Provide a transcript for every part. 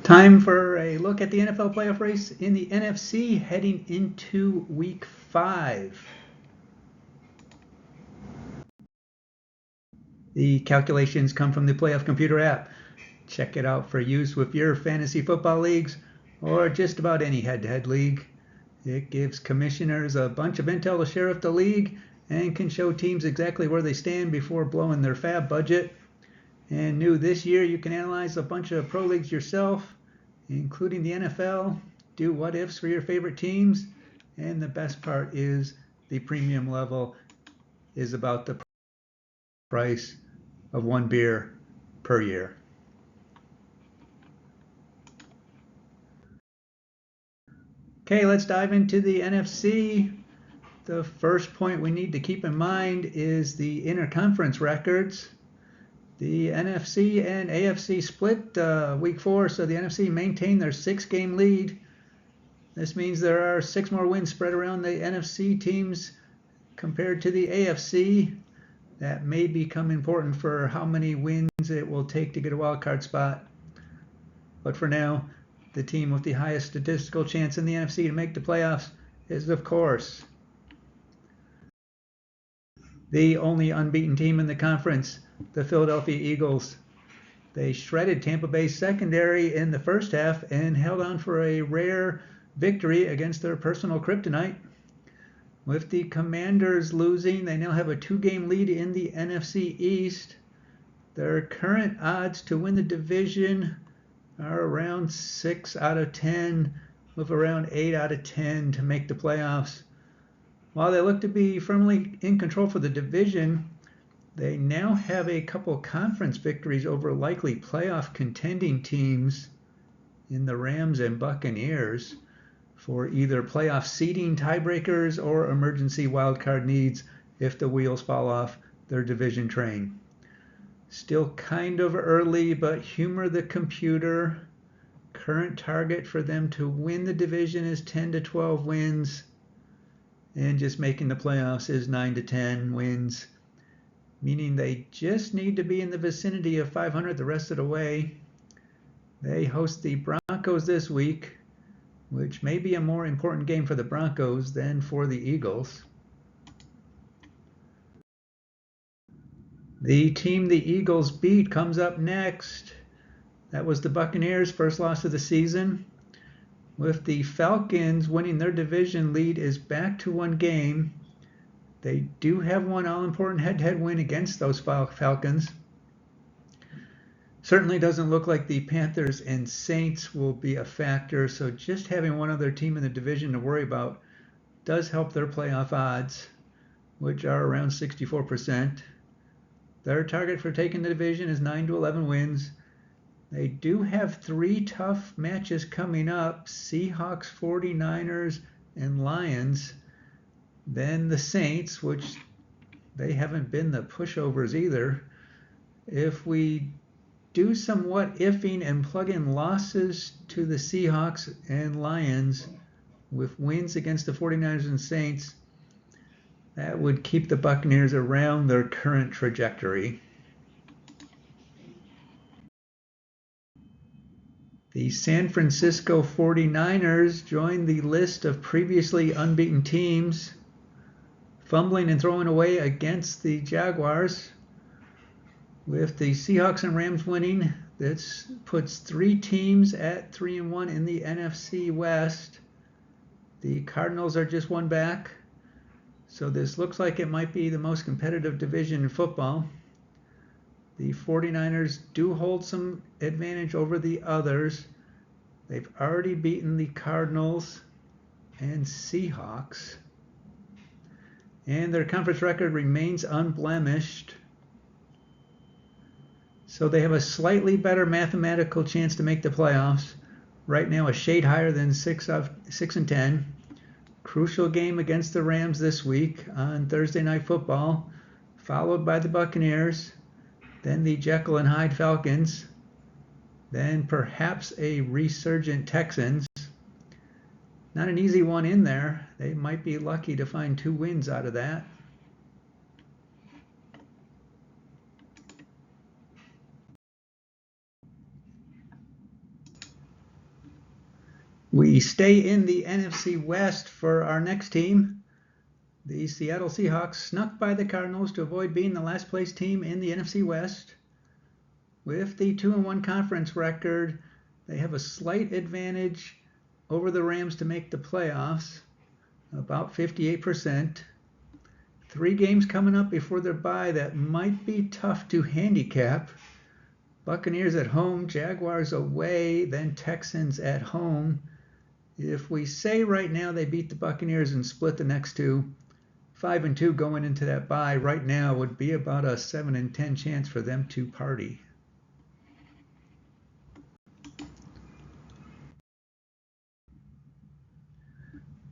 Time for a look at the NFL playoff race in the NFC heading into Week 5. The calculations come from the Playoff Computer app. Check it out for use with your fantasy football leagues or just about any head-to-head league. It gives commissioners a bunch of intel to share with the league and can show teams exactly where they stand before blowing their fab budget. And new this year, you can analyze a bunch of pro leagues yourself, including the NFL, do what ifs for your favorite teams, and the best part is the premium level is about the price of one beer per year. Okay, let's dive into the NFC. The first point we need to keep in mind is the interconference records. The NFC and AFC split week 4, so the NFC maintained their 6-game lead. This means there are 6 more wins spread around the NFC teams compared to the AFC. That may become important for how many wins it will take to get a wild card spot. But for now, the team with the highest statistical chance in the NFC to make the playoffs is, of course, the only unbeaten team in the conference, the Philadelphia Eagles. They shredded Tampa Bay's secondary in the first half and held on for a rare victory against their personal kryptonite. With the Commanders losing, they now have a 2-game lead in the NFC East. Their current odds to win the division are around 6 out of 10, with around 8 out of 10 to make the playoffs. While they look to be firmly in control for the division, they now have a couple conference victories over likely playoff contending teams in the Rams and Buccaneers for either playoff seeding tiebreakers or emergency wildcard needs if the wheels fall off their division train. Still kind of early, but humor the computer. Current target for them to win the division is 10 to 12 wins, and just making the playoffs is 9 to 10 wins, meaning they just need to be in the vicinity of 500 the rest of the way. They host the Broncos this week, which may be a more important game for the Broncos than for the Eagles. The team the Eagles beat comes up next. That was the Buccaneers' first loss of the season. With the Falcons winning their division lead is back to 1 game. They do have one all-important head-to-head win against those Falcons. Certainly doesn't look like the Panthers and Saints will be a factor, so just having one other team in the division to worry about does help their playoff odds, which are around 64%. Their target for taking the division is 9 to 11 wins. They do have 3 tough matches coming up: Seahawks, 49ers, and Lions. Then the Saints, which they haven't been the pushovers either. If we do some what-ifing and plug in losses to the Seahawks and Lions with wins against the 49ers and Saints, that would keep the Buccaneers around their current trajectory. The San Francisco 49ers joined the list of previously unbeaten teams, fumbling and throwing away against the Jaguars. With the Seahawks and Rams winning, this puts 3 teams at 3-1 in the NFC West. The Cardinals are just 1 back, so this looks like it might be the most competitive division in football. The 49ers do hold some advantage over the others. They've already beaten the Cardinals and Seahawks, and their conference record remains unblemished. So they have a slightly better mathematical chance to make the playoffs. Right now, a shade higher than 6 and 10. Crucial game against the Rams this week on Thursday Night Football, followed by the Buccaneers, then the Jekyll and Hyde Falcons, then perhaps a resurgent Texans. Not an easy one in there. They might be lucky to find 2 wins out of that. We stay in the NFC West for our next team. The Seattle Seahawks snuck by the Cardinals to avoid being the last place team in the NFC West. With the 2-1 conference record, they have a slight advantage over the Rams to make the playoffs, about 58%. 3 games coming up before their bye that might be tough to handicap. Buccaneers at home, Jaguars away, then Texans at home. If we say right now they beat the Buccaneers and split the next 2, 5-2 going into that bye right now would be about a 7-10 chance for them to party.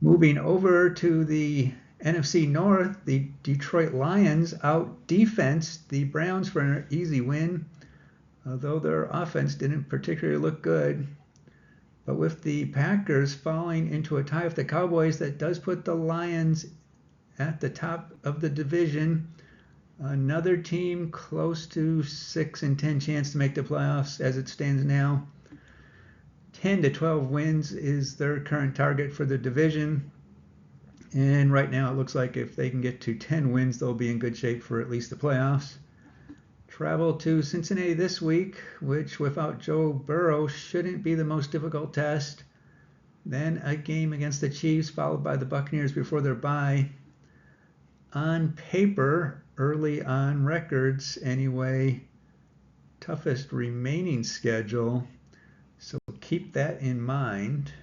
Moving over to the NFC North, the Detroit Lions out-defensed the Browns for an easy win, although their offense didn't particularly look good. But with the Packers falling into a tie with the Cowboys, that does put the Lions at the top of the division. Another team close to 6-10 chance to make the playoffs as it stands now. 10 to 12 wins is their current target for the division. And right now it looks like if they can get to 10 wins, they'll be in good shape for at least the playoffs. Travel to Cincinnati this week, which without Joe Burrow shouldn't be the most difficult test. Then a game against the Chiefs, followed by the Buccaneers before their bye. On paper, early on records anyway, toughest remaining schedule. So keep that in mind.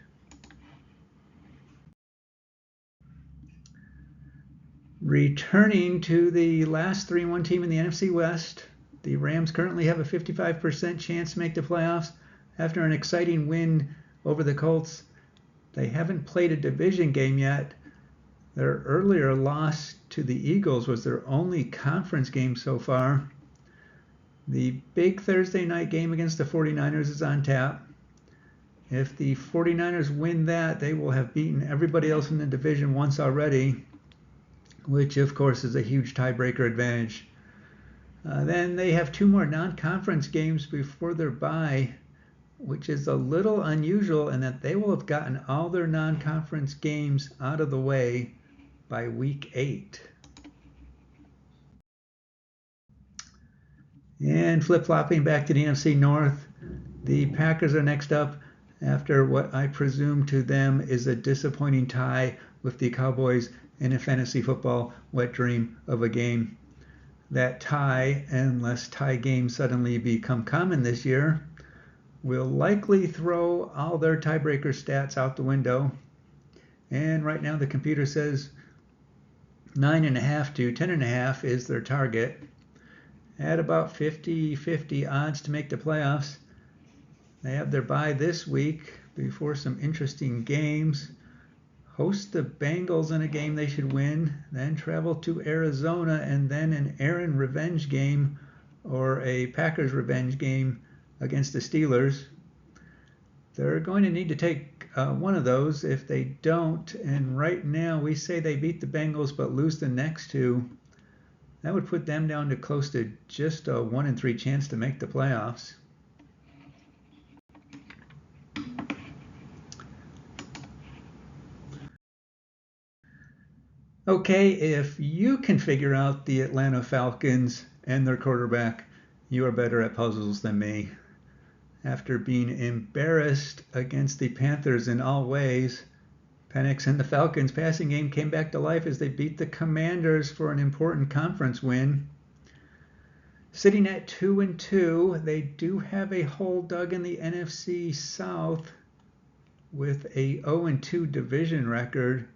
Returning to the last 3-1 team in the NFC West, the Rams currently have a 55% chance to make the playoffs after an exciting win over the Colts. They haven't played a division game yet. Their earlier loss to the Eagles was their only conference game so far. The big Thursday night game against the 49ers is on tap. If the 49ers win that, they will have beaten everybody else in the division once already, which of course is a huge tiebreaker advantage. Then they have 2 more non-conference games before their bye, which is a little unusual in that they will have gotten all their non-conference games out of the way by week 8. And flip-flopping back to the NFC North, the Packers are next up after what I presume to them is a disappointing tie with the Cowboys in a fantasy football wet dream of a game. That tie, unless tie games suddenly become common this year, will likely throw all their tiebreaker stats out the window. And right now the computer says 9.5 to 10.5 is their target. At about 50-50 odds to make the playoffs. They have their bye this week before some interesting games. Host the Bengals in a game they should win, then travel to Arizona and then an Aaron revenge game or a Packers revenge game against the Steelers. They're going to need to take one of those. If they don't, and right now we say they beat the Bengals but lose the next 2, that would put them down to close to just a 1-3 chance to make the playoffs. Okay, if you can figure out the Atlanta Falcons and their quarterback, you are better at puzzles than me. After being embarrassed against the Panthers in all ways, Penix and the Falcons passing game came back to life as they beat the Commanders for an important conference win. Sitting at 2-2, they do have a hole dug in the NFC South with a 0-2 division record,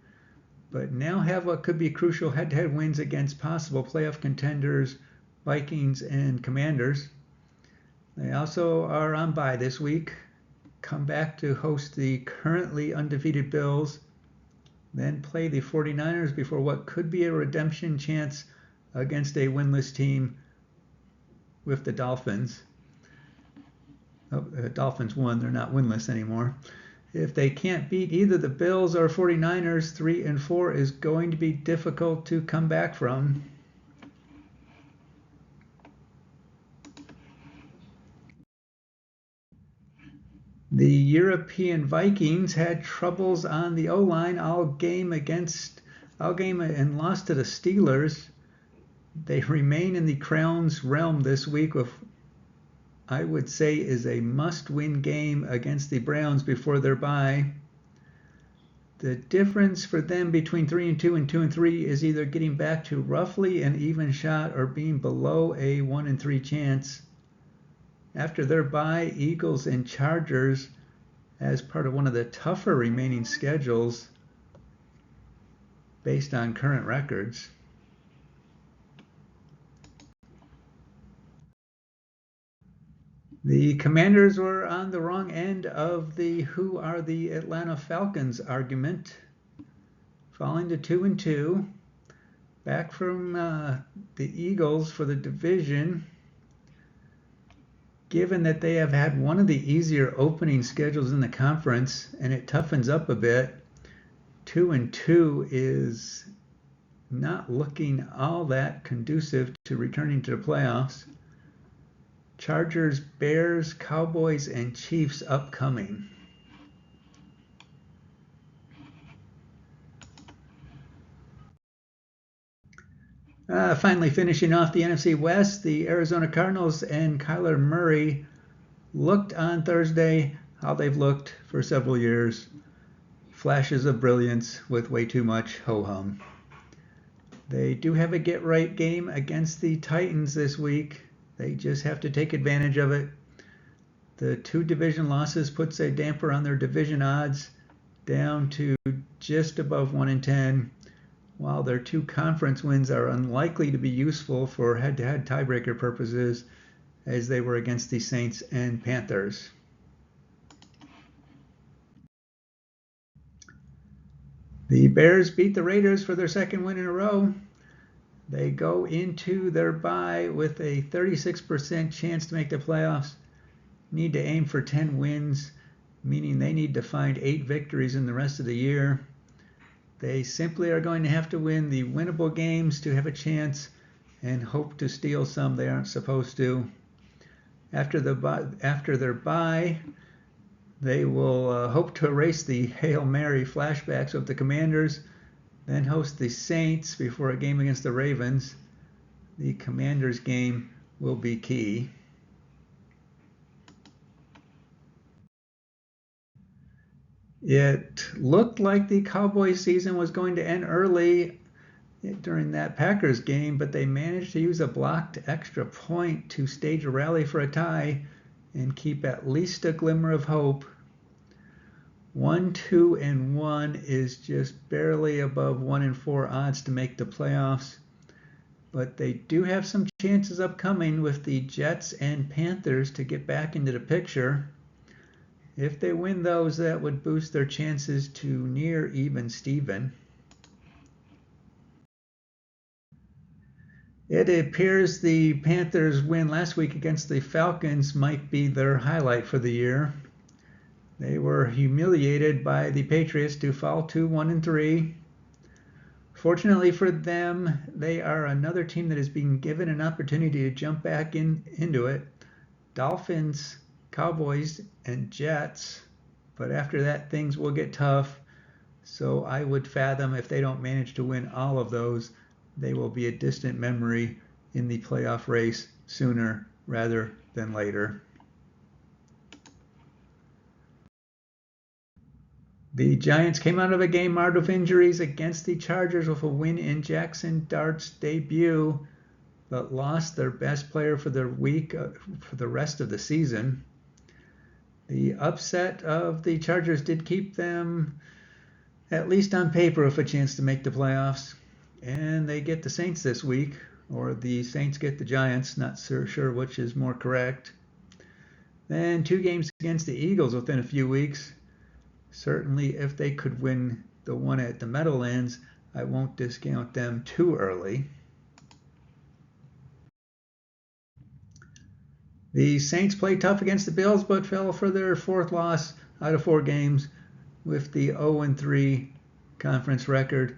but now have what could be crucial head-to-head wins against possible playoff contenders, Vikings and Commanders. They also are on bye this week, come back to host the currently undefeated Bills, then play the 49ers before what could be a redemption chance against a winless team with the Dolphins. The Dolphins won, they're not winless anymore. If they can't beat either the Bills or 49ers, 3-4 is going to be difficult to come back from. The European Vikings had troubles on the O-line all game and lost to the Steelers. They remain in the Crowns realm this week with, I would say, is a must-win game against the Browns before their bye. The difference for them between 3-2 and 2-3 is either getting back to roughly an even shot or being below a 1-3 chance. After their bye, Eagles and Chargers, as part of one of the tougher remaining schedules based on current records. The Commanders were on the wrong end of the who are the Atlanta Falcons argument, falling to 2-2, back from the Eagles for the division. Given that they have had one of the easier opening schedules in the conference and it toughens up a bit, 2-2 is not looking all that conducive to returning to the playoffs. Chargers, Bears, Cowboys, and Chiefs upcoming. Finally finishing off the NFC West, the Arizona Cardinals and Kyler Murray looked on Thursday how they've looked for several years. Flashes of brilliance with way too much ho-hum. They do have a get-right game against the Titans this week. They just have to take advantage of it. The 2 division losses puts a damper on their division odds down to just above 1-10. While their 2 conference wins are unlikely to be useful for head-to-head tiebreaker purposes, as they were against the Saints and Panthers. The Bears beat the Raiders for their 2nd win in a row. They go into their bye with a 36% chance to make the playoffs. Need to aim for 10 wins, meaning they need to find 8 victories in the rest of the year. They simply are going to have to win the winnable games to have a chance and hope to steal some they aren't supposed to. After their bye, they will hope to erase the Hail Mary flashbacks of the Commanders, then host the Saints before a game against the Ravens. The Commanders game will be key. It looked like the Cowboys season was going to end early during that Packers game, but they managed to use a blocked extra point to stage a rally for a tie and keep at least a glimmer of hope. 1-2-1 is just barely above 1-4 odds to make the playoffs, but they do have some chances upcoming with the Jets and Panthers to get back into the picture. If they win those, that would boost their chances to near even Steven. It appears the Panthers' win last week against the Falcons might be their highlight for the year. They were humiliated by the Patriots to fall to 1-3. Fortunately for them, they are another team that is being given an opportunity to jump back into it. Dolphins, Cowboys, and Jets, but after that things will get tough. So I would fathom if they don't manage to win all of those, they will be a distant memory in the playoff race sooner rather than later. The Giants came out of a game marred with injuries against the Chargers with a win in Jackson Dart's debut, but lost their best player for the week for the rest of the season. The upset of the Chargers did keep them, at least on paper, with a chance to make the playoffs. And they get the Saints this week, or the Saints get the Giants, not sure which is more correct. Then 2 games against the Eagles within a few weeks. Certainly, if they could win the one at the Meadowlands, I won't discount them too early. The Saints played tough against the Bills, but fell for their 4th loss out of 4 games with the 0-3 conference record.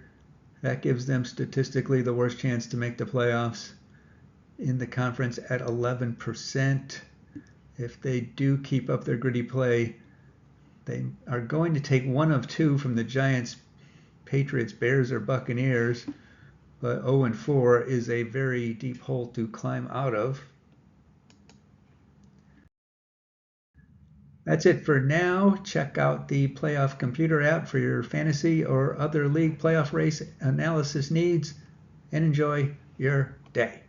That gives them statistically the worst chance to make the playoffs in the conference at 11%. If they do keep up their gritty play, They are going to take one of two from the Giants, Patriots, Bears, or Buccaneers, but 0-4 is a very deep hole to climb out of. That's it for now. Check out the Playoff Computer app for your fantasy or other league playoff race analysis needs, and enjoy your day.